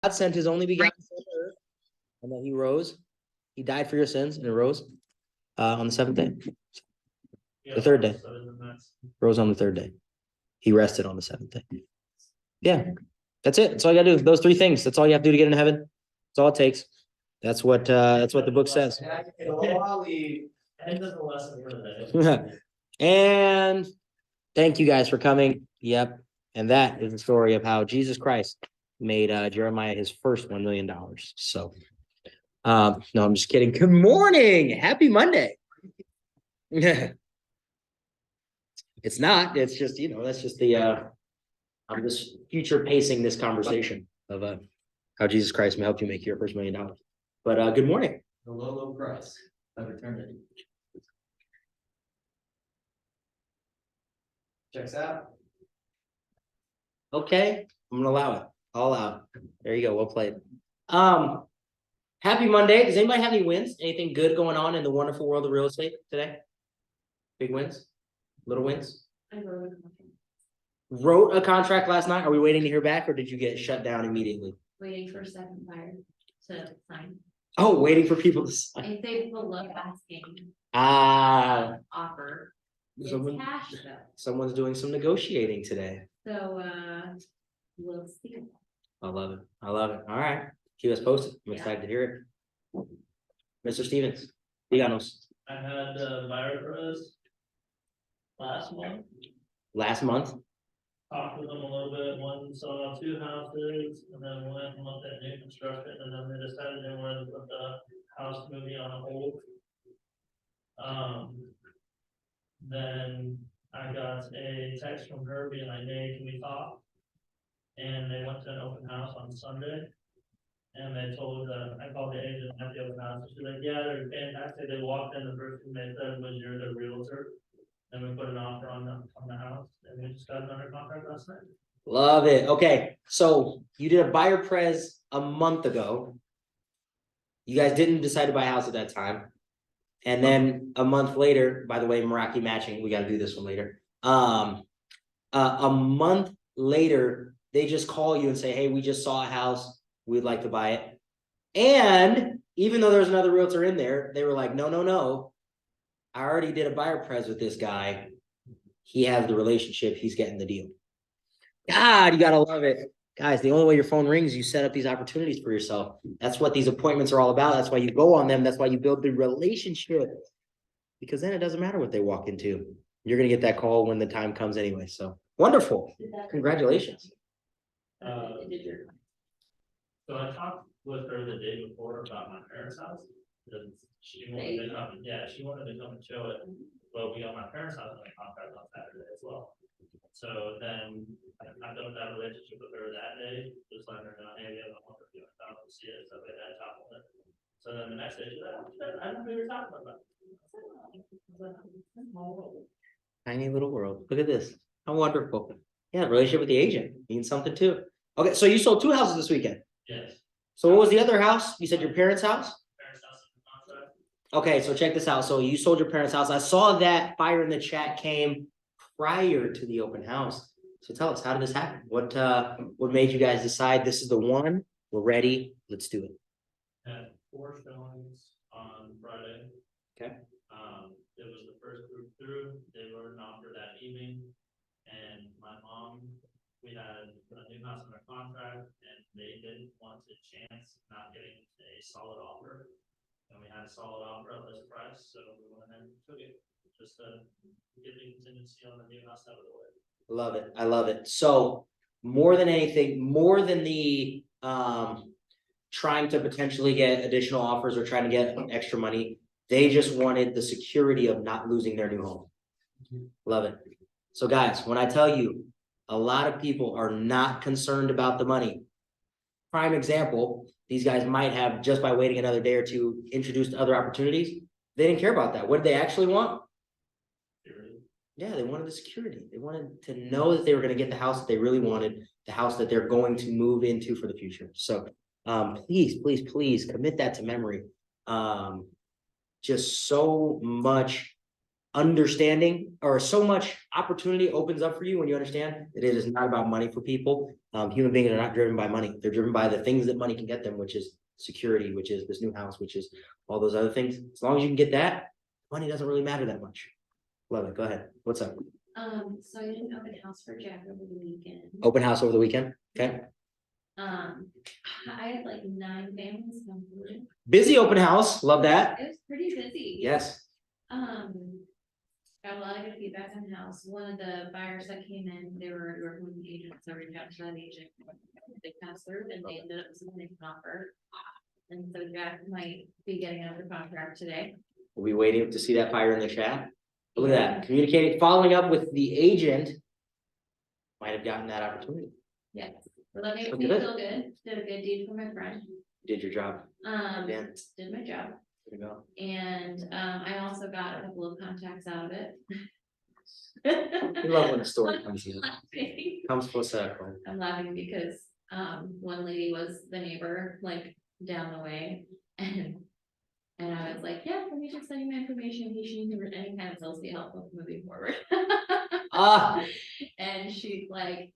God sent his only begotten son to earth, and that he rose. He died for your sins and arose on the seventh day. The third day. Rose on the third day. He rested on the seventh day. Yeah. That's it. That's all you gotta do. Those three things. That's all you have to do to get into heaven. That's all it takes. That's what the book says. And thank you guys for coming. Yep. And that is the story of how Jesus Christ made Jeremiah his first $1 million. So no, I'm just kidding. Good morning. Happy Monday. Yeah. It's not, it's just, that's just the I'm just future pacing this conversation of how Jesus Christ may help you make your first $1 million. But good morning. The low price of eternity. Checks out. Okay, I'm gonna allow it. I'll allow it. There you go. Well played. Happy Monday. Does anybody have any wins? Anything good going on in the wonderful world of real estate today? Big wins? Little wins? I Wrote a contract last night. Are we waiting to hear back, or did you get shut down immediately? waiting for a second buyer to sign. Oh, waiting for people to sign. If they pull up asking offer, it's cash though. Someone's doing some negotiating today. So we'll see. I love it. I love it. All right. Keep us posted. I'm Yeah. excited to hear it. Mr. Stevens, díganos. I had buyer pros last month. Last month. Talked with them a little bit. One saw 2 houses, and then one looked at new construction, and then they decided they wanted to put the house movie on hold. Then I got a text from her being like, "Hey, can we talk?" And they went to an open house on Sunday. And they told, I called the agent at the open house, and she's like, "Yeah, they're fantastic." They walked in, the first thing they said was, "You're the realtor." And we put an offer on the house, and we just got it under contract last night. Love it. Okay. So you did a buyer pres a month ago. You guys didn't decide to buy a house at that time. And then a month later, by the way, Meraki matching, we got to do this one later. A month later, they just call you and say, "Hey, we just saw a house. We'd like to buy it." And even though there's another realtor in there, they were like, no. I already did a buyer pres with this guy. He has the relationship. He's getting the deal. God, you gotta love it. Guys, the only way your phone rings, you set up these opportunities for yourself. That's what these appointments are all about. That's why you go on them. That's why you build the relationship. Because then it doesn't matter what they walk into. You're gonna get that call when the time comes anyway. So wonderful. Congratulations. So I talked with her the day before about my parents' house. Because she wanted to come, she wanted to come and show it, but we got my parents' house on the contract on Saturday as well. So then I built that relationship with her that day, just letting her know, "Hey, we have a offer for you, I don't see it, stuff like that, top on it." So then the next day, she's like, "I don't know what you're talking about." Tiny little world. Look at this. How wonderful. Yeah, relationship with the agent means something too. Okay, so you sold 2 houses this weekend. Yes. So what was the other house? You said your parents' house? Parents' house in the contract. Okay, so check this out. So you sold your parents' house. I saw that fire in the chat came prior to the open house. So tell us, how did this happen? What made you guys decide this is the one? We're ready. Let's do it. Had 4 showings on Friday. Okay. It was the first group through. They were an offer that evening, and my mom, we had a new house under contract, and they didn't want to chance not getting a solid offer. And we had a solid offer at this price, so we went ahead and took it, just to get the contingency on the new house out of the way. Love it. I love it. So more than anything, more than the trying to potentially get additional offers or trying to get extra money, they just wanted the security of not losing their new home. Love it. So guys, when I tell you, a lot of people are not concerned about the money. Prime example, these guys might have, just by waiting another day or two, introduced other opportunities. They didn't care about that. What did they actually want? Yeah, they wanted the security. They wanted to know that they were going to get the house that they really wanted, the house that they're going to move into for the future. So please commit that to memory. Just so much understanding or so much opportunity opens up for you when you understand that it is not about money for people. Human beings are not driven by money. They're driven by the things that money can get them, which is security, which is this new house, which is all those other things. As long as you can get that, money doesn't really matter that much. Love it. Go ahead. What's up? So I did an open house for Jack over the weekend. Open house over the weekend. Okay. I had like 9 families come through. Busy open house. Love that. It was pretty busy. Yes. Got a lot of good feedback on the house. One of the buyers that came in, they were working with the agent, so I reached out to that agent. They passed through and they ended up submitting an offer. And so Jack might be getting under contract today. We'll be waiting to see that fire in the chat. Look at that. Communicating, following up with the agent. Might have gotten that opportunity. Yes, so that made Look me at it. feel good. Did a good deed for my friend. You did your job. Yeah. Did my job. There you go. And I also got a couple of contacts out of it. We love when the story comes in. Laughing. Comes full circle. I'm laughing because one lady was the neighbor like down the way and I was like, yeah, let me just send you my information in case you need any kind of sales help with moving forward. Ah, And she's like,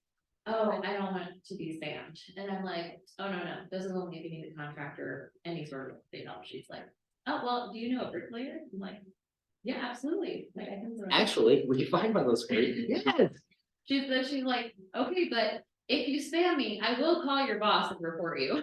oh, I don't want it to be spammed. And I'm like, oh, no, this is only if you need a contractor, any sort of thing else. She's like, oh, well, do you know a bricklayer? I'm like, yeah, absolutely. Like I can. actually, would you find one of those for you? Yes. She's like, okay, but if you spam me, I will call your boss and report you.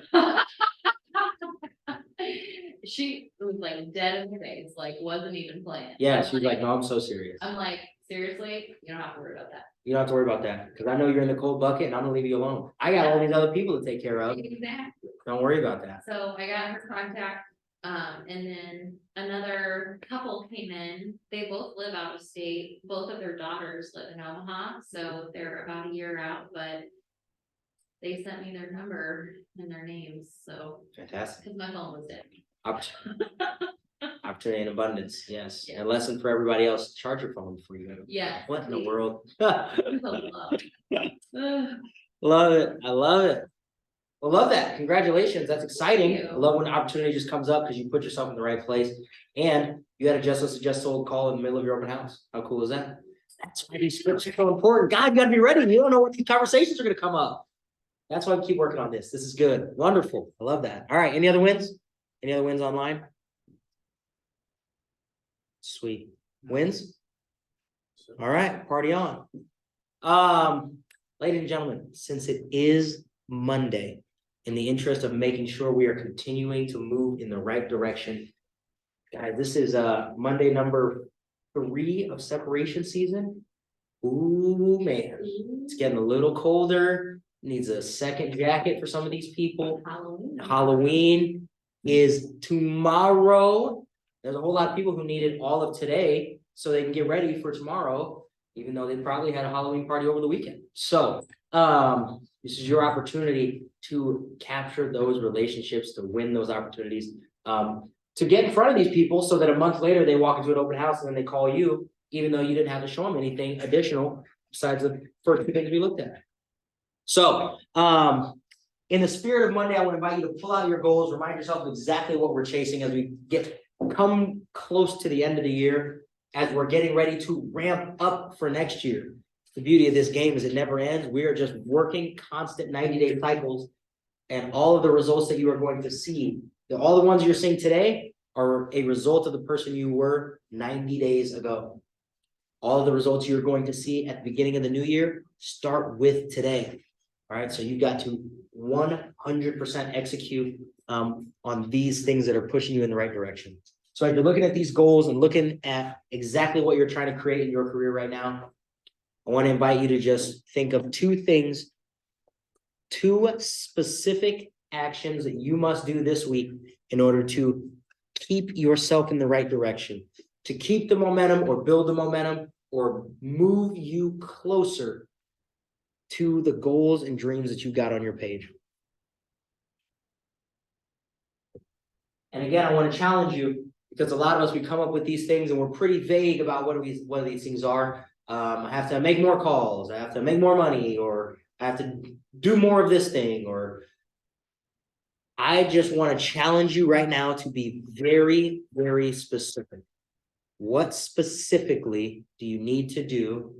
She was like dead in the face, like wasn't even playing. Yeah, she's like, no, I'm so serious. I'm like, seriously, you don't have to worry about that. You don't have to worry about that, because I know you're in the cold bucket and I'm gonna leave you alone. I got all these other people to take care of. Exactly. Don't worry about that. So I got her contact, and then another couple came in. They both live out of state. Both of their daughters live in Omaha, so they're about a year out, but they sent me their number and their names, so, Fantastic. cause my phone was dead. Opportunity and abundance, yes. Yeah. And a lesson for everybody else, charge your phone before you go. Yeah. What in the please. world? It's a lot. Ugh. Love it. I love it. I love that. Congratulations. That's exciting. Thank you. I love when opportunity just comes up because you put yourself in the right place. And you had a just list, just sold call in the middle of your open house. How cool is that? That's why these scripts are so important. God, you gotta be ready. You don't know what these conversations are gonna come up. That's why we keep working on this. This is good. Wonderful. I love that. All right. Any other wins? Any other wins online? Sweet. Wins? All right, party on. Ladies and gentlemen, since it is Monday, in the interest of making sure we are continuing to move in the right direction. Guys, this is Monday number 3 of separation season. Ooh, man, it's getting a little colder. Needs a second jacket for some of these people. Halloween. Halloween is tomorrow. There's a whole lot of people who needed all of today so they can get ready for tomorrow, even though they probably had a Halloween party over the weekend. So, this is your opportunity to capture those relationships, to win those opportunities, to get in front of these people so that a month later they walk into an open house and then they call you, even though you didn't have to show them anything additional besides the first 2 things we looked at. So, in the spirit of Monday, I want to invite you to pull out your goals, remind yourself of exactly what we're chasing as we come close to the end of the year, as we're getting ready to ramp up for next year. The beauty of this game is it never ends. We are just working constant 90-day cycles, and all of the results that you are going to see, all the ones you're seeing today are a result of the person you were 90 days ago. All of the results you're going to see at the beginning of the new year start with today. All right, so you've got to 100% execute on these things that are pushing you in the right direction. So if you're looking at these goals and looking at exactly what you're trying to create in your career right now, I want to invite you to just think of 2 things, 2 specific actions that you must do this week in order to keep yourself in the right direction, to keep the momentum or build the momentum or move you closer to the goals and dreams that you got on your page. And again, I want to challenge you, because a lot of us, we come up with these things and we're pretty vague about what these things are. I have to make more calls, I have to make more money, or I have to do more of this thing, or I just want to challenge you right now to be very, very specific. What specifically do you need to do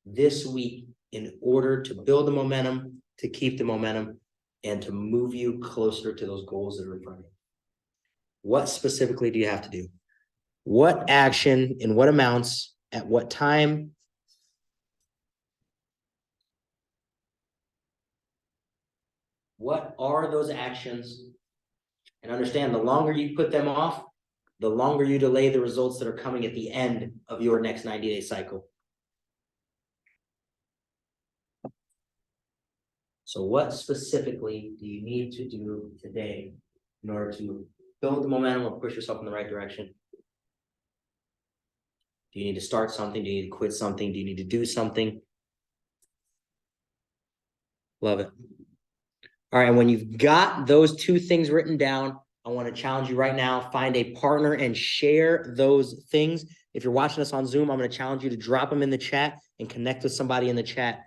this week in order to build the momentum, to keep the momentum, and to move you closer to those goals that are in front of you? What specifically do you have to do? What action, in what amounts, at what time? What are those actions? And understand, the longer you put them off, the longer you delay the results that are coming at the end of your next 90-day cycle. So what specifically do you need to do today in order to build the momentum or push yourself in the right direction? Do you need to start something? Do you need to quit something? Do you need to do something? Love it. All right, and when you've got those two things written down, I want to challenge you right now, find a partner and share those things. If you're watching us on Zoom, I'm going to challenge you to drop them in the chat and connect with somebody in the chat.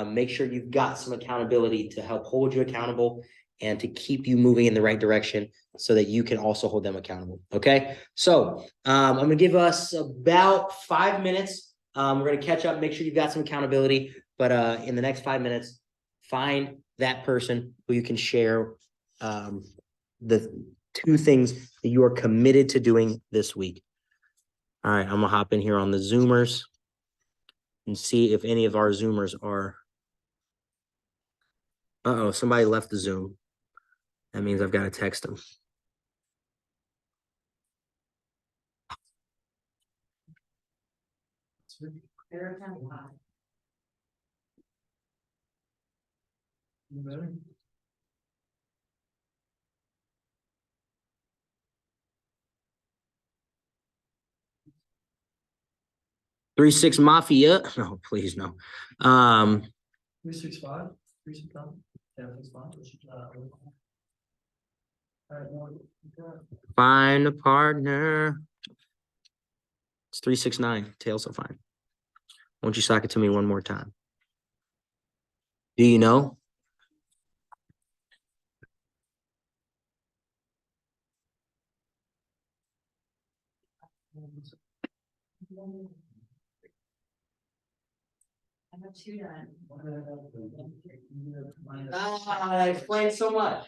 Make sure you've got some accountability to help hold you accountable and to keep you moving in the right direction so that you can also hold them accountable. Okay, so I'm going to give us about 5 minutes. We're going to catch up, make sure you've got some accountability, but in the next 5 minutes, find that person who you can share the two things that you are committed to doing this week. All right, I'm gonna hop in here on the Zoomers and see if any of our Zoomers are. Uh-oh, somebody left the Zoom. That means I've got to text them. Three six Mafia. No, please no. 365, 365, 1065. Find a partner. It's 369. Tails so fine. Won't you sock it to me one more time? Do you know? I have two done. I explained so much.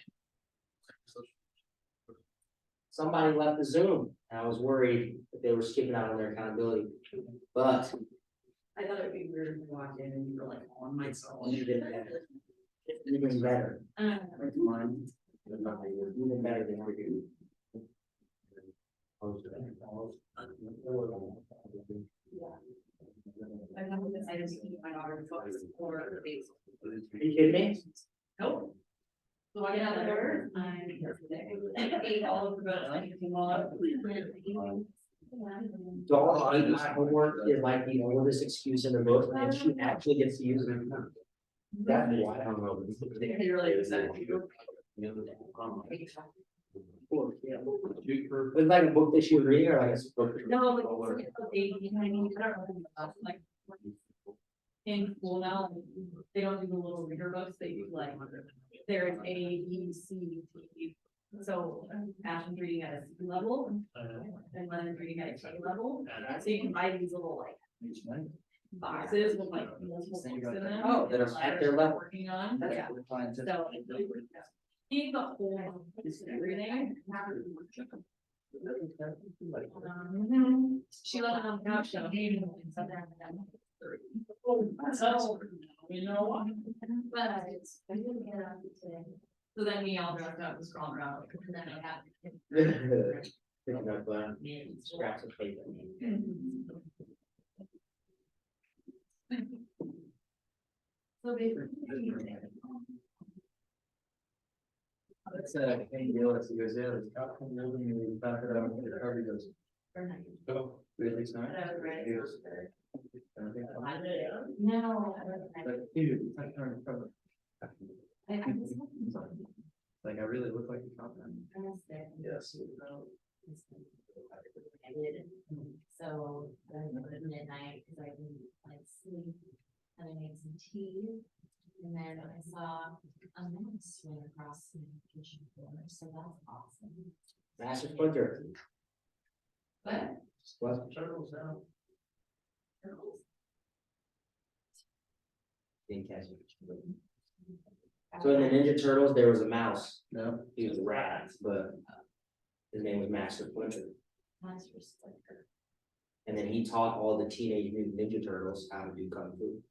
Somebody left the Zoom, and I was worried that they were skipping out on their accountability. But I thought it'd be weird if you walked in and you were like on my phone. even better. Even better. Even better than we do. I haven't decided to keep my daughter focused for the base. Are you kidding me? Nope. So I got there, I ate all of the best I could come on. Dog eat my homework is like the oldest excuse in the book, and she actually gets to use it. That's why I don't know. They really upset you. It's like a book that she was reading, or like a book. No, like, it's a baby, I mean, I don't know, like. In school now, they don't do the little reader books, they do like, there's A, B, C, D. So Ashton's reading at a C level, and Lennon's reading at a K level, so you can buy these little like. Boxes with like multiple things in them. Oh, that are at their level. Working on, yeah, so. Seeing the whole, everything. She left it on the couch, so. So, you know what? But I didn't get up today. So then we all dressed up and scrolled around, and then I had. Picking up scraps of paper. So they. That's a thing, Gillis, he goes, yeah, there's outcome building, and we back it up, and the cover goes, oh, 369. He goes, No. but dude, it's like trying to cover. Like, I really look like a cop. Yes. So then at midnight, cause I didn't like sleep, and I made some tea. And then I saw a mouse swim across the kitchen floor, so that's awesome. Master Splinter. But Turtles now. Didn't catch it. So in the Ninja Turtles, there was a mouse. No. He was a rat, but his name was Master Splinter. Master Splinter. And then he taught all the Teenage Mutant Ninja Turtles how to do kung fu.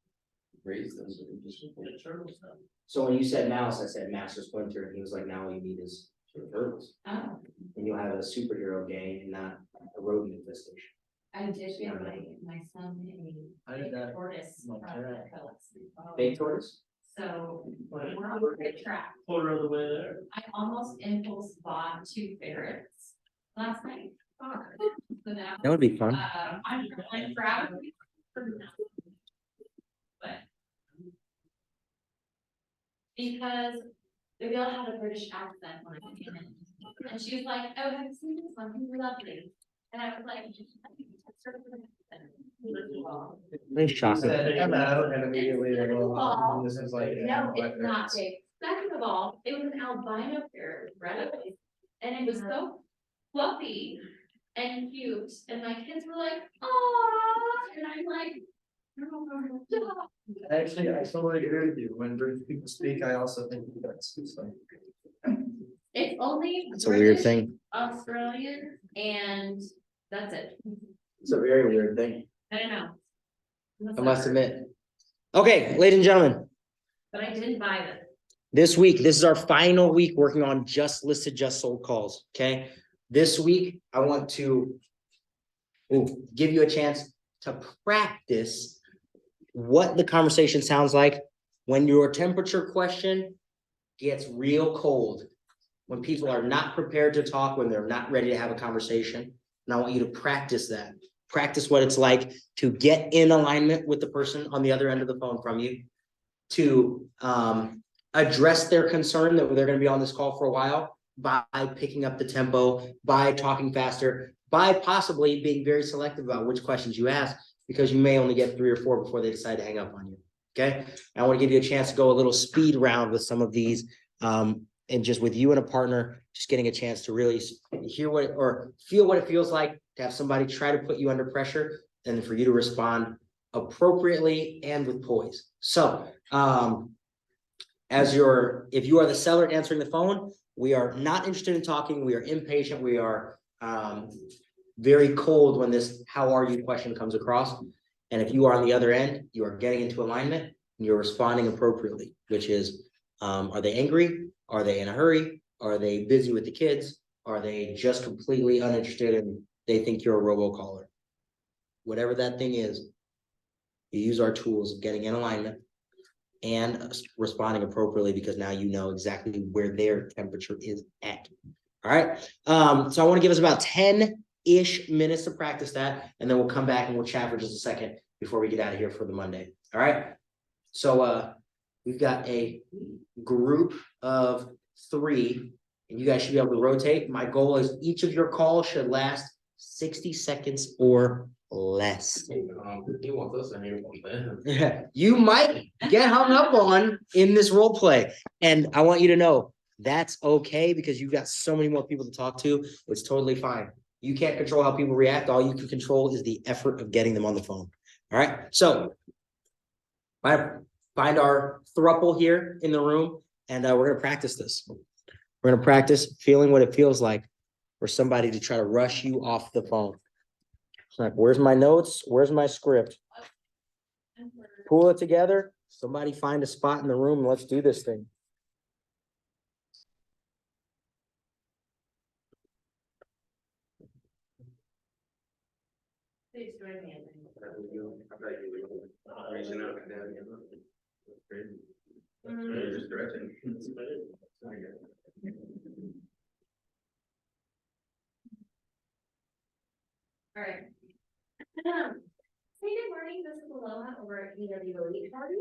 Raise them. The turtles now. So when you said mouse, I said Master Splinter, and he was like, now all you need is turtles. Oh, And you'll have a superhero gang and not a rodent infestation. I did get my son I did that. tortoise. My parent. Big tortoise? So we're on a good track. Quarter of the way there. I almost impulse bought 2 ferrets last night. So now, That would be fun. I'm really proud of you. But. Because the girl had a British accent when I came in, and she was like, oh, have you seen this one? He's lovely. And I was like. Very shocking. Said hello, and immediately they go, Well, this is like. No, it's not big. Second of all, it was an albino ferret, right? And it was so fluffy and cute, and my kids were like, "Aw," and I'm like. "Stop." Actually, I totally agree with you. When British people speak, I also think that's so. It's only. It's a weird British, thing. Australian, and that's it. It's a very weird thing. I don't know. I must admit. Okay, ladies and gentlemen, But I didn't buy this. this week, this is our final week working on just listed, just sold calls, okay? This week, I want to give you a chance to practice what the conversation sounds like when your temperature question gets real cold, when people are not prepared to talk, when they're not ready to have a conversation. And I want you to practice that. Practice what it's like to get in alignment with the person on the other end of the phone from you, to address their concern that they're going to be on this call for a while by picking up the tempo, by talking faster, by possibly being very selective about which questions you ask, because you may only get 3 or 4 before they decide to hang up on you. Okay, I want to give you a chance to go a little speed round with some of these, and just with you and a partner, just getting a chance to really hear what or feel what it feels like to have somebody try to put you under pressure, and for you to respond appropriately and with poise. So, if you are the seller answering the phone, we are not interested in talking. We are impatient. We are very cold when this "how are you" question comes across. And if you are on the other end, you are getting into alignment and you're responding appropriately, which is, are they angry? Are they in a hurry? Are they busy with the kids? Are they just completely uninterested and they think you're a robocaller? Whatever that thing is, you use our tools of getting in alignment and responding appropriately, because now you know exactly where their temperature is at. All right. So I want to give us about 10-ish minutes to practice that, and then we'll come back and we'll chat for just a second before we get out of here for the Monday. All right. So we've got a group of 3, and you guys should be able to rotate. My goal is each of your calls should last 60 seconds or less. You want this in here? You might get hung up on in this role play. And I want you to know that's okay, because you've got so many more people to talk to. It's totally fine. You can't control how people react. All you can control is the effort of getting them on the phone. All right. So find our throuple here in the room, and we're going to practice this. We're going to practice feeling what it feels like for somebody to try to rush you off the phone. It's like, where's my notes? Where's my script? Pull it together. Somebody find a spot in the room and let's do this thing. Please join me. All right. Hey, good morning. This is Aloha over at EW Elite Party.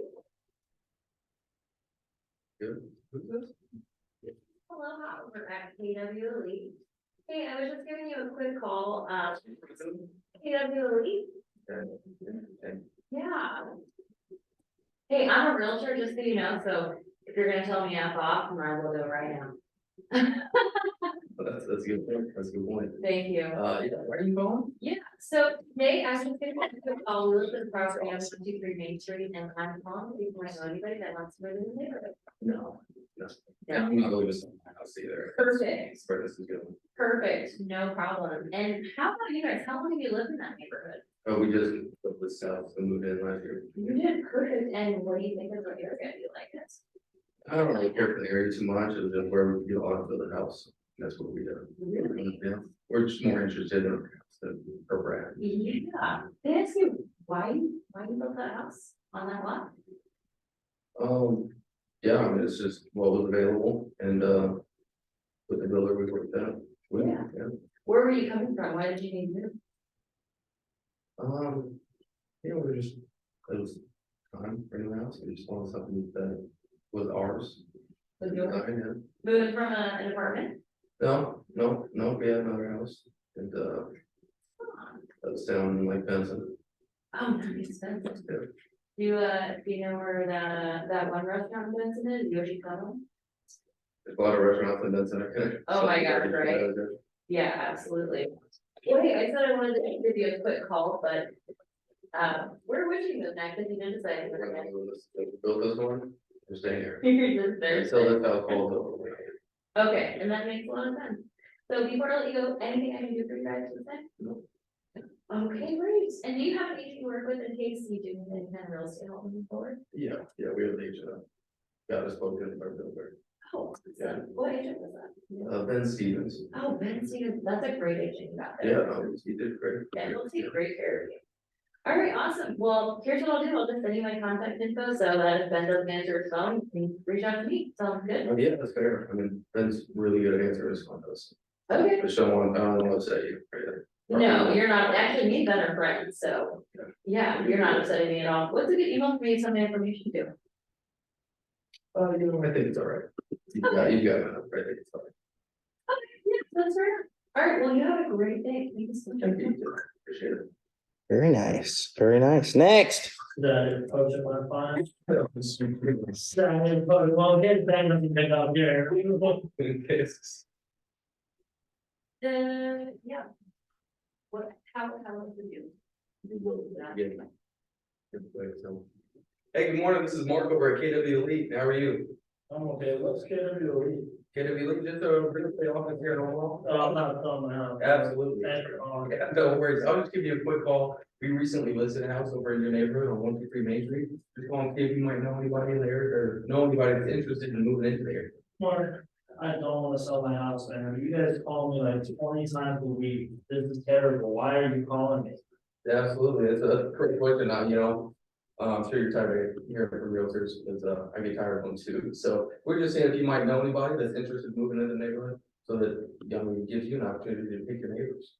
Aloha over at KW Elite. Hey, I was just giving you a quick call. KW Elite. Yeah. Hey, I'm a realtor, just so you know, so if you're gonna tell me F off, I will go right now. That's a good point. That's a good point. Thank you. Yeah, where are you going? Yeah, So they asked me to all of the property on 123 Main Street and I'm calling before I know anybody that wants to live in the neighborhood. No. Yeah. I'm not really some house either. Perfect. That's where this is going. Perfect, no problem. And how about you guys? How long have you lived in that neighborhood? Oh, we just put this house and moved in last year. You did perfect. And what do you think of the area? Do you like it? I don't really care for the area too much, it's just where we get on to the house, that's what we do. Really? Yeah, we're just more interested in our house than our brand. Yeah. They ask you, why you built that house on that lot? Yeah, I mean, it's just what was available and, with the builder we worked out. with, Yeah. Where were you coming from? Why did you need to move? We're just, it was time for the house, we just wanted something that was ours. Was yours? Yeah. Moving from an apartment? No, we had another house and, that's down in Lake Benson. Oh, that makes sense. Yeah. Do you know where that one restaurant in Benson is? Yoshi Kano? There's a lot of restaurants in Benson, I can. Oh my God, right. Yeah, absolutely. Well, hey, I said I wanted to give you a quick call, but where would you move next if you didn't decide? We're gonna build this one, we're staying here. You're just there. Until this house falls over. Okay, and that makes a lot of sense. So before I let you go, anything I can do for you guys today? No. Okay, great. And do you have an agent you work with in case you do any kind of real estate help moving forward? Yeah, we have the agent. Got us spoken by builder. Oh, Yeah. what agent was that? Ben Stevens. Oh, Ben Stevens, that's a great agent you got Yeah, there. no, he did great. Yeah, he'll take great care of you. All right, awesome. Well, here's what I'll do. I'll just send you my contact info so that if Ben doesn't answer his phone, you can reach out to me. Sounds good? Oh, yeah, that's fair. I mean, Ben's really good at answering his phone calls. Okay. I just don't want to upset you. No, you're not. Actually, me and Ben are friends, so yeah, you're not upsetting me at all. What's a good email for me to send my information to? I think it's all right. You got it, I think it's all right. Yeah, that's right. All right, well, you have a great day. Thank you so much. Thank you, appreciate it. Very nice, very nice. Next. The approach of my fine. Sorry, but well, get that nothing big out here. Yeah. What, how was it you? Hey, good morning, this is Mark over at KW Elite, how are you? I'm okay, let's get a real. KW Elite, just a real estate office here in Omaha. I'm not on my house. Absolutely. Thank you. Yeah, no worries, I'll just give you a quick call. We recently listed a house over in your neighborhood on 123 Main Street. Just want to see if you might know anybody in there or know anybody that's interested in moving into there. Mark, I don't wanna sell my house, man. You guys call me like 20 times a week. This is terrible. Why are you calling me? Yeah, absolutely, it's a great question, I'm sure you're tired of hearing from realtors, because, I get tired of them too. So we're just saying if you might know anybody that's interested in moving into the neighborhood, so that, it gives you an opportunity to pick your neighbors.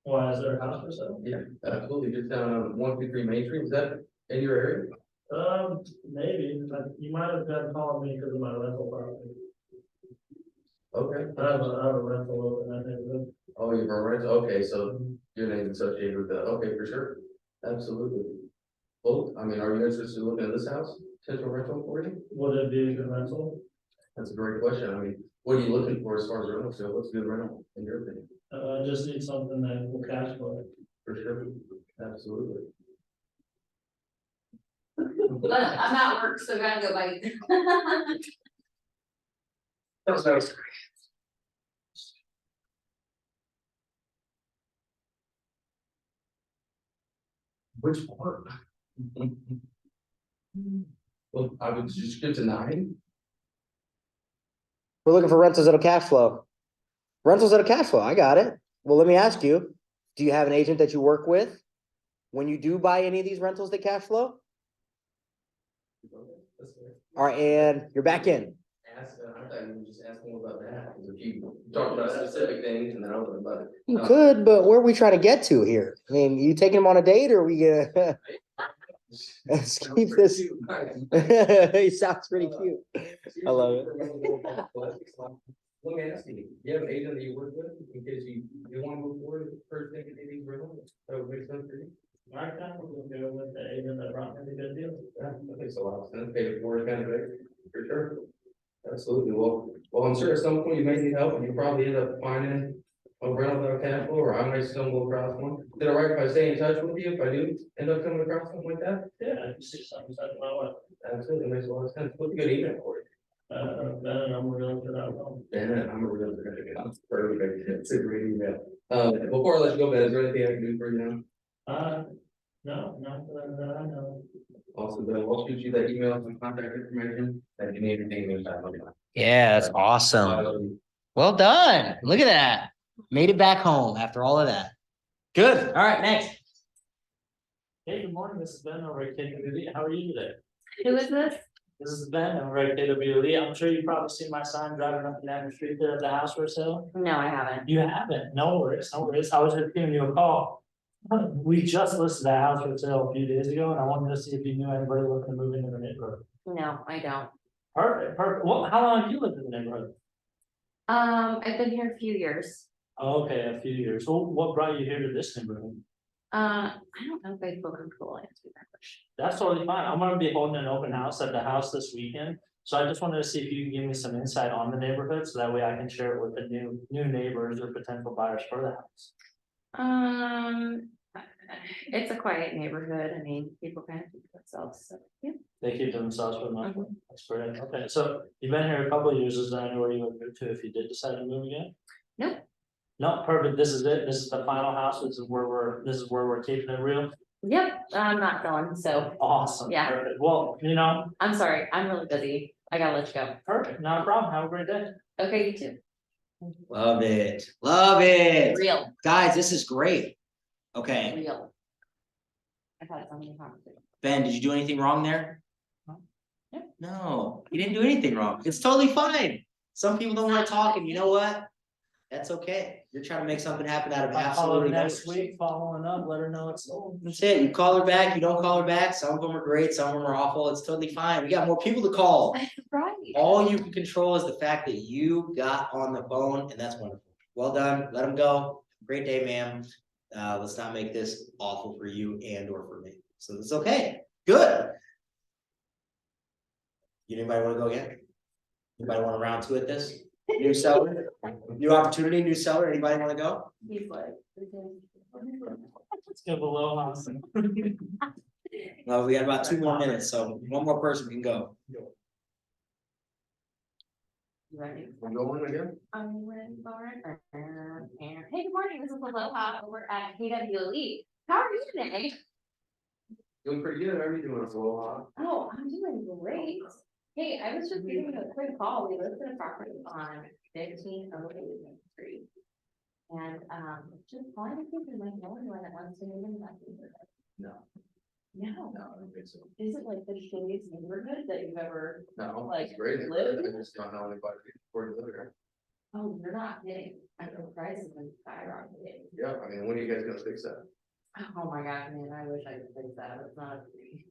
Why is there a house for sale? Yeah, absolutely, just down on 123 Main Street, is that in your area? Maybe, but you might have been calling me because of my rental property. Okay. I have a rental open, I think. Oh, you're all right, okay, so your name's associated with that, okay, for sure, absolutely. Well, I mean, are you interested in looking at this house, potential rental for you? Would it be a good rental? That's a great question, I mean, what are you looking for as far as rental, so what's a good rental, in your opinion? I just need something that will cash flow. For sure, absolutely. But I'm at work, so I gotta go bite. That was. Which part? Well, I would just get to 9. We're looking for rentals that'll cash flow. Rentals that'll cash flow, I got it. Well, let me ask you, do you have an agent that you work with? When you do buy any of these rentals that cash flow? All right, and you're back in. Ask, I thought you were just asking about that, because if you talk about specific things and then I'll talk about it. You could, but where are we trying to get to here? I mean, you taking them on a date or are we gonna? Let's keep this. He sounds pretty cute. I love it. Let me ask you, you have an agent that you work with, in case you want to move forward, first thing that these rentals, that would make sense for you? My time will go with the agent that brought me the good deal. Yeah, that makes a lot of sense, pay it forward kind of thing, for sure. Absolutely, well, I'm sure at some point you may need help, and you probably end up finding around the capital, or I might stumble across one. Is it alright if I stay in touch with you if I do end up coming across something like that? Yeah, you see something, that's my way. Absolutely, makes a lot of sense. What's a good email for you? Then I'm really good at it. And I'm a real perfect, it's a great email. Before I let you go, Ben, is there anything I can do for you now? No, not that I know. Also, then we'll shoot you that email and contact information, that you need anything in that. Yeah, that's awesome. Well done. Look at that. Made it back home after all of that. Good. All right, next. Hey, good morning, this is Ben over at KWD, how are you today? Who is this? This is Ben over at KWD, I'm sure you've probably seen my sign driving up and down the street there at the house for sale. No, I haven't. You haven't, no worries, no worries, I was just giving you a call. We just listed a house for sale a few days ago, and I wanted to see if you knew anybody looking to move into the neighborhood. No, I don't. Perfect, perfect, well, how long have you lived in the neighborhood? I've been here a few years. Okay, a few years, well, what brought you here to this neighborhood? I don't know if I feel comfortable answering that question. That's totally fine. I'm gonna be holding an open house at the house this weekend. So I just wanted to see if you can give me some insight on the neighborhood, so that way I can share it with the new neighbors or potential buyers for the house. It's a quiet neighborhood. I mean, people kind of keep to themselves, so, yeah. They keep to themselves for the most Mm-hmm. part. That's great. Okay, so you've been here a couple of years. Is there anywhere you would move to if you did decide to move again? Nope. No, perfect. This is it. This is the final house. This is where we're keeping it real. Yep, I'm not going, so Awesome. Yeah. Perfect. Well, I'm sorry. I'm really busy. I gotta let you go. perfect. Not a problem. Have a great day. Okay, you too. Love it. Love it. Real, Guys, this is great. Okay, real. I thought it's only a conversation. Ben, did you do anything wrong there? No. No, you didn't do anything wrong. It's totally fine. Some people don't wanna talk, and you know what? That's okay. You're trying to make something happen out of I'll call her absolutely next nothing. week, following up, let her know it's sold. That's it. You call her back, you don't call her back. Some of them are great, some of them are awful. It's totally fine. We got more people to call. Right. All you can control is the fact that you got on the phone, and that's wonderful. Well done. Let them go. Great day, ma'am. Let's not make this awful for you and or for me. So it's okay. Good. Anybody want to go again? Anybody want to round two at this? New seller, new opportunity, new seller. Anybody want to go? He's like. Let's go below house. Well, we got about 2 more minutes, so one more person can go. You ready? I'm going again? Hey, good morning, this is Aloha over at KWE. How are you today? Doing pretty good, how are you doing, Aloha? Oh, I'm doing great. Hey, I was just giving you a quick call. We listed a property on 1508 Main Street. And, just wanted to see if you might know anyone that wants to move in that neighborhood. No, No, no, I don't think so. is it like the shittiest neighborhood that you've ever, No, Like, it's great, live? I just don't know anybody before you live here. oh, you're not kidding. I know prices have skyrocketed. Yeah, I mean, when are you guys gonna fix that? Oh my gosh, man, I wish I could fix that, it's not free.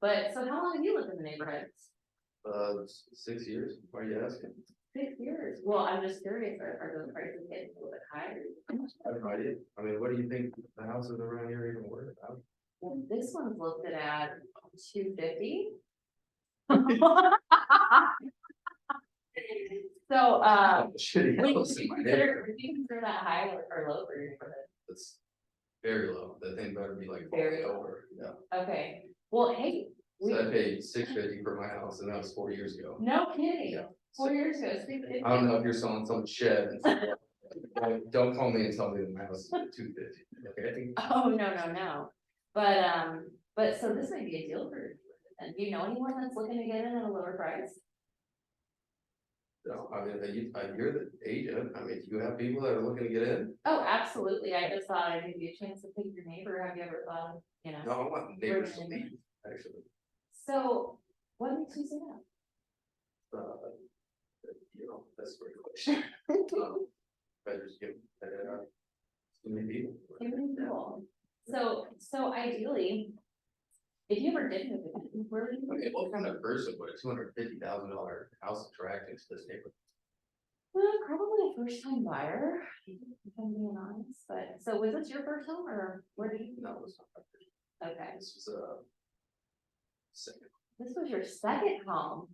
But, so how long have you lived in the neighborhood? 6 years, why are you asking? 6 years, well, I'm just curious, are those prices getting a little bit higher? I have no idea, I mean, what do you think the houses around here even worth? Well, this one's listed at 250. So, Shitty would house in you my consider, neighborhood. would you consider that high or low for your neighborhood? It's very low, that thing better be like Very falling low. over, yeah. Okay, well, hey, we, So I paid $650 for my house and that was 4 years ago. no kidding, Yeah. 4 years ago, 350. I don't know if you're selling some shed. Don't call me and tell me that my house is $250, okay? Oh, no. But so this might be a deal for you. And do you know anyone that's looking to get in at a lower price? No, I mean, you're the agent, I mean, do you have people that are looking to get in? Oh, absolutely. I just thought I'd give you a chance to pick your neighbor. Have you ever thought of, No, I want neighbors to leave, actually. So what makes you say that? That's a great question. Better just give, too many people. Too many people. So ideally, if you ever did move in, where would you? I mean, what kind of person would a $250,000 house attract into this neighborhood? Well, probably a first time buyer, if I'm being honest, but, so was this your first home or where did you? No, it's not. My first. Okay, This was second. this was your second home.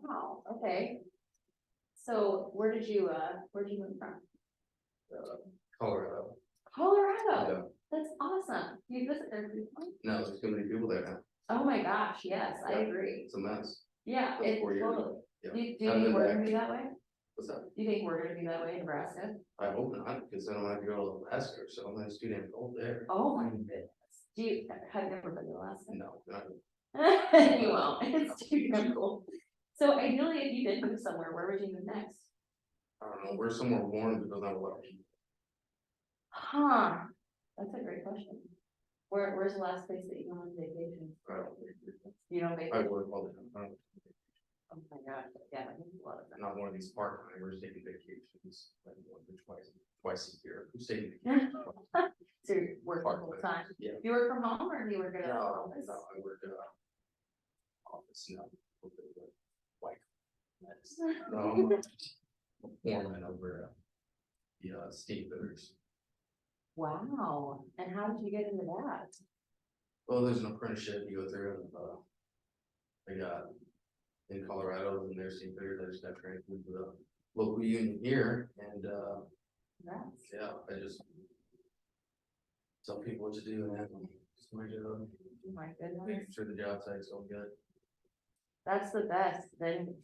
Wow, okay. So where'd you move from? Colorado. Colorado, that's awesome. You visit there frequently? No, there's too many people there now. Oh my gosh, yes, I agree. It's a mess. Yeah, Those it 4 years. totally. Yeah. Do you I've think been we're back. gonna be that way? What's that? Do you think we're gonna be that way in Nebraska? I hope not, because then I'm gonna have to go to Alaska, so I'm gonna student cold there. Oh my goodness. Do you, have you ever been to Alaska? No, not. You won't, it's too cool. So ideally, if you did move somewhere, where would you move next? I don't know, we're somewhere warm because not a lot of people. Huh, that's a great question. Where's the last place that you went on vacation? I don't think- You don't I vacation? work all the time. I don't- Oh my gosh, yeah, that makes a lot of sense. Not one of these part timers taking vacations, like once or twice a year. Who's taking? vacations twice? So you're working full time. Yeah. You work from home or do you work at an No, office? no, I work office now. White. No, I'm a foreman over the state bidders. Wow, and how did you get into that? Well, there's an apprenticeship you go through and I got in Colorado and there's state bidders. I just got trained with the local union here and That's, yeah, I just tell people what to do and just my job. oh my Making goodness, sure the job site's all good. that's the best, then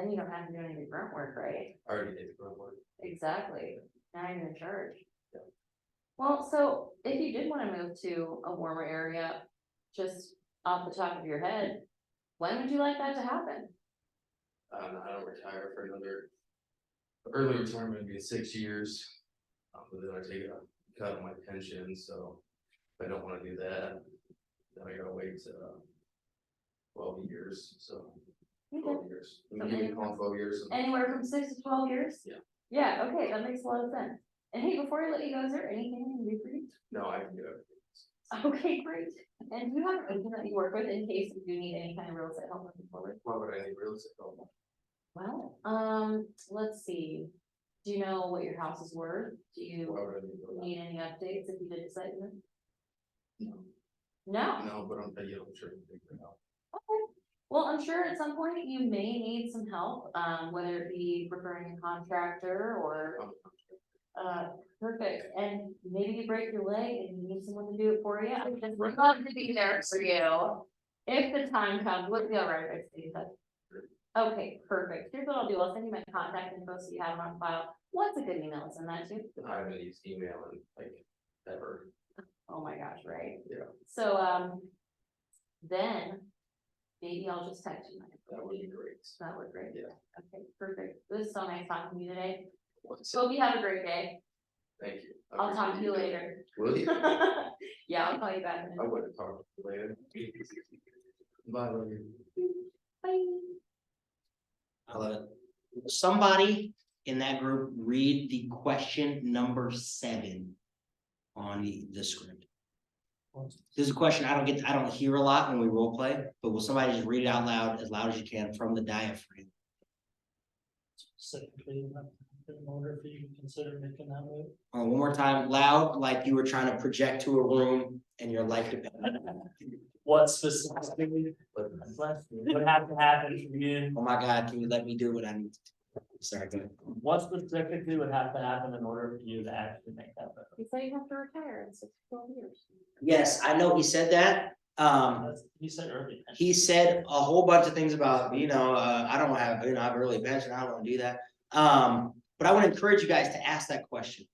you don't have to do any of the grunt work, right? I already did the grunt work. Exactly, now you're in charge. Yeah. Well, so if you did wanna move to a warmer area, just off the top of your head, when would you like that to happen? I don't retire for another, early retirement would be 6 years. But then I take a cut of my pension, so if I don't wanna do that, then I gotta wait 12 years, so. 12 years. So Give me anywhere- 12 years. Anywhere from 6 to 12 years? Yeah. Yeah, okay, that makes a lot of sense. And hey, before I let you go, is there anything I can do for you? No, I can do it. Okay, great. And do you have an agent that you work with in case you do need any kind of real estate help moving forward? Why would I need real estate? help? Well, let's see. Do you know what your house is worth? Do you Why would I need real estate? need any updates if you did decide to move? No. No? No, but I'm sure we can figure it out. Okay. Well, I'm sure at some point you may need some help, whether it be referring a contractor or, perfect. And maybe you break your leg and you need someone to do it for you. I would just love to be there for you. If the time comes, we'll be all right, I see that. Okay, perfect. Here's what I'll do. I'll send you my contact info so you have it on file. What's a good email to send that to? I haven't used email in like ever. Oh my gosh, right? Yeah. So, then maybe I'll just text you my That would be great. That would great. Yeah. Okay, perfect. It was so nice talking to you today. What's- Hope you have a great day. Thank you. I I'll talk to appreciate you it. later. Will you? Yeah, I'll call you back. in a I minute. would have talked to you later. Bye, love you. Bye. I love it. Somebody in that group read the question number 7 on the script. This is a question I don't hear a lot when we role play, but will somebody just read it out loud as you can from the diaphragm? Specifically, in order for you to consider making that move. One more time, loud, like you were trying to project to a room and your life depended. What specifically would have to happen for you? Oh my God, can you let me do what I need to do? Sorry, go ahead. What specifically would have to happen in order for you to actually make that move? You say you have to retire in 6 to 12 years. Yes, I know he said that. You said earlier. He said a whole bunch of things about, I don't have, I have early pension, I don't wanna do that. But I wanna encourage you guys to ask that question.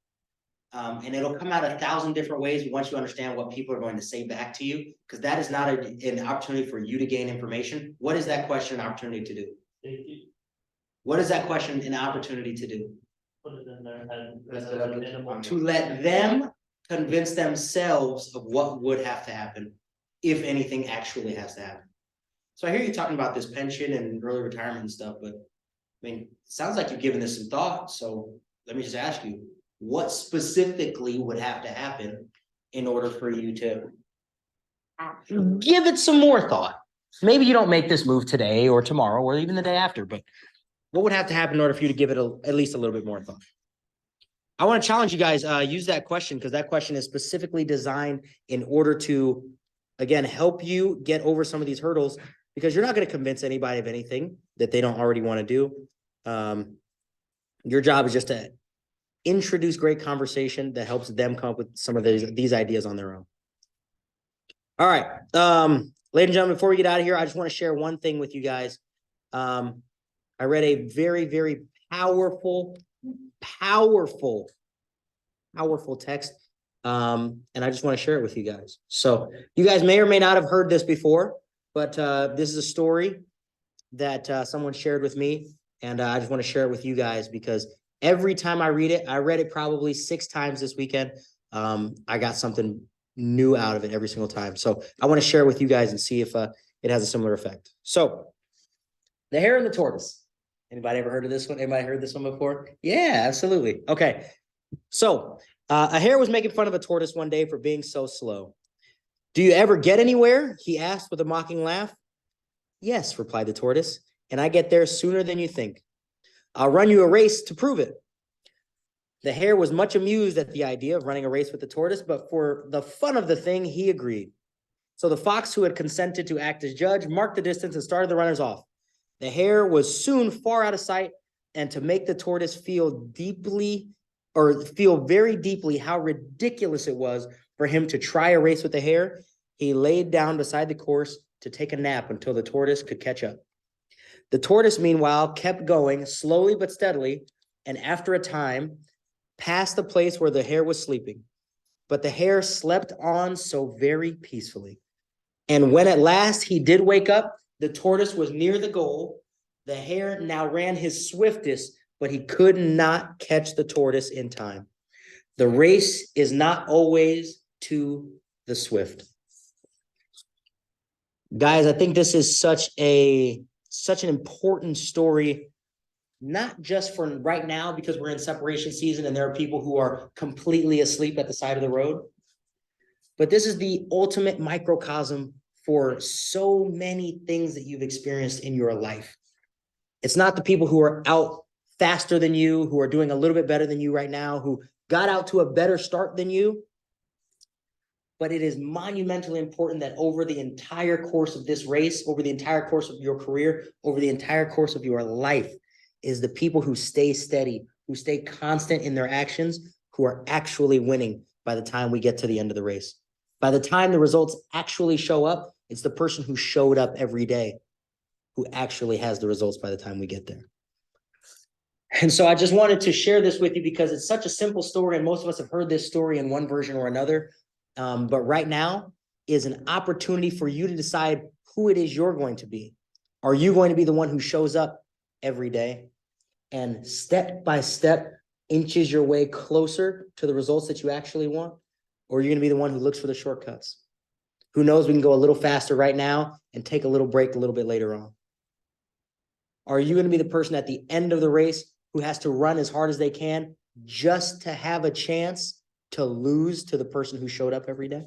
And it'll come out 1,000 different ways once you understand what people are going to say back to you, because that is not an opportunity for you to gain information. What is that question an opportunity to do? If you What is that question an opportunity to do? put it in their head. That's as a the- minimum. To let them convince themselves of what would have to happen, if anything actually has to happen. So I hear you talking about this pension and early retirement and stuff, but it sounds like you've given this some thought, so let me just ask you, what specifically would have to happen in order for you to give it some more thought? Maybe you don't make this move today or tomorrow or even the day after, but what would have to happen in order for you to give it at least a little bit more thought? I want to challenge you guys, use that question because that question is specifically designed in order to, again, help you get over some of these hurdles, because you're not going to convince anybody of anything that they don't already want to do. Your job is just to introduce great conversation that helps them come up with some of these ideas on their own. All right, ladies and gentlemen, before we get out of here, I just want to share one thing with you guys. I read a very, very powerful text. And I just want to share it with you guys. So you guys may or may not have heard this before, but this is a story that someone shared with me, and I just want to share it with you guys because every time I read it, I read it probably 6 times this weekend. I got something new out of it every single time. So I want to share it with you guys and see if it has a similar effect. So the Hare and the Tortoise. Anybody ever heard of this one? Anybody heard this one before? Yeah, absolutely. Okay. So a hare was making fun of a tortoise one day for being so slow. Do you ever get anywhere? He asked with a mocking laugh. Yes, replied the tortoise, and I get there sooner than you think. I'll run you a race to prove it. The hare was much amused at the idea of running a race with the tortoise, but for the fun of the thing, he agreed. So the fox, who had consented to act as judge, marked the distance and started the runners off. The hare was soon far out of sight, and to make the tortoise feel very deeply how ridiculous it was for him to try a race with the hare, he laid down beside the course to take a nap until the tortoise could catch up. The tortoise, meanwhile, kept going slowly but steadily, and after a time, passed the place where the hare was sleeping. But the hare slept on so very peacefully. And when at last he did wake up, the tortoise was near the goal. The hare now ran his swiftest, but he could not catch the tortoise in time. The race is not always to the swift. Guys, I think this is such an important story, not just for right now because we're in separation season and there are people who are completely asleep at the side of the road, but this is the ultimate microcosm for so many things that you've experienced in your life. It's not the people who are out faster than you, who are doing a little bit better than you right now, who got out to a better start than you. But it is monumentally important that over the entire course of this race, over the entire course of your career, over the entire course of your life, is the people who stay steady, who stay constant in their actions, who are actually winning by the time we get to the end of the race. By the time the results actually show up, it's the person who showed up every day who actually has the results by the time we get there. And so I just wanted to share this with you because it's such a simple story, and most of us have heard this story in one version or another. But right now is an opportunity for you to decide who it is you're going to be. Are you going to be the one who shows up every day and step by step inches your way closer to the results that you actually want? Or are you going to be the one who looks for the shortcuts? Who knows, we can go a little faster right now and take a little break a little bit later on. Are you going to be the person at the end of the race who has to run as hard as they can just to have a chance to lose to the person who showed up every day?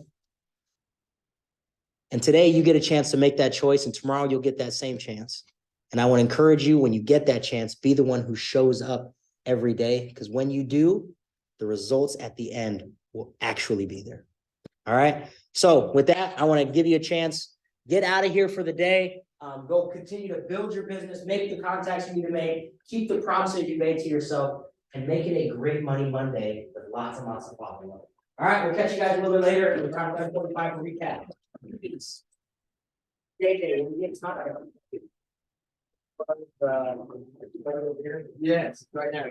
And today you get a chance to make that choice, and tomorrow you'll get that same chance. And I want to encourage you, when you get that chance, be the one who shows up every day, because when you do, the results at the end will actually be there. All right. So with that, I want to give you a chance, get out of here for the day. Go continue to build your business, make the contacts you need to make, keep the promises you made to yourself, and make it a great Money Monday with lots and lots of profit. All right, we'll catch you guys a little bit later in the Contact 45 for recap. Yes, right now.